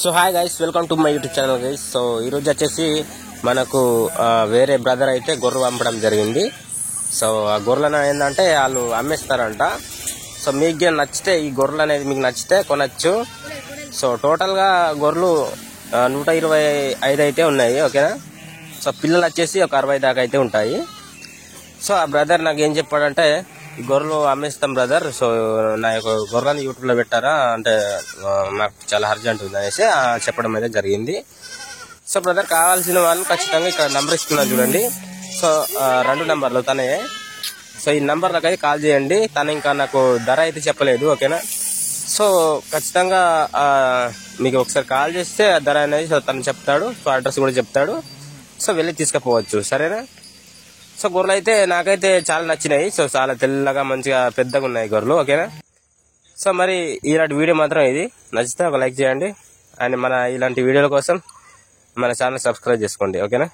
So hi guys, welcome to my YouTube channel guys. So ఈరోజు వచ్చేసి మనకు వేరే బ్రదర్ అయితే గొర్రెలు పంపడం జరిగింది. సో ఆ గొర్రెలను ఏంటంటే వాళ్ళు అమ్మేస్తారంట. సో మీకు నచ్చితే ఈ గొర్రెలు అనేది మీకు నచ్చితే కొనచ్చు. సో టోటల్గా గొర్రెలు 125 అయితే ఉన్నాయి, ఓకేనా. సో పిల్లలు వచ్చేసి ఒక 60 దాకా అయితే ఉంటాయి. సో ఆ బ్రదర్ నాకు ఏం చెప్పాడంటే, ఈ గొర్రెలు అమ్మేస్తాం బ్రదర్, సో నా యొక్క గొర్రెలను యూట్యూబ్లో పెట్టారా అంటే నాకు చాలా అర్జెంట్ ఉంది అనేసి చెప్పడం అయితే జరిగింది. సో బ్రదర్ కావాల్సిన వాళ్ళు ఖచ్చితంగా ఇక్కడ నెంబర్ ఇస్తున్నాను చూడండి. సో 2 నెంబర్లు తనే. సో ఈ నెంబర్లకు అయితే కాల్ చేయండి. తను ఇంకా నాకు ధర అయితే చెప్పలేదు, ఓకేనా. సో ఖచ్చితంగా మీకు ఒకసారి కాల్ చేస్తే ఆ ధర అనేది తను చెప్తాడు. సో అడ్రస్ కూడా చెప్తాడు. సో వెళ్ళి తీసుకుపోవచ్చు, సరేనా. సో గొర్రెలు అయితే నాకైతే చాలా నచ్చినాయి. సో చాలా తెల్లగా మంచిగా పెద్దగా ఉన్నాయి గొర్రెలు, ఓకేనా. సో మరి ఇలాంటి వీడియో మాత్రం ఇది నచ్చితే ఒక లైక్ చేయండి. అండ్ మన ఇలాంటి వీడియోల కోసం మన ఛానల్ సబ్స్క్రైబ్ చేసుకోండి, ఓకేనా.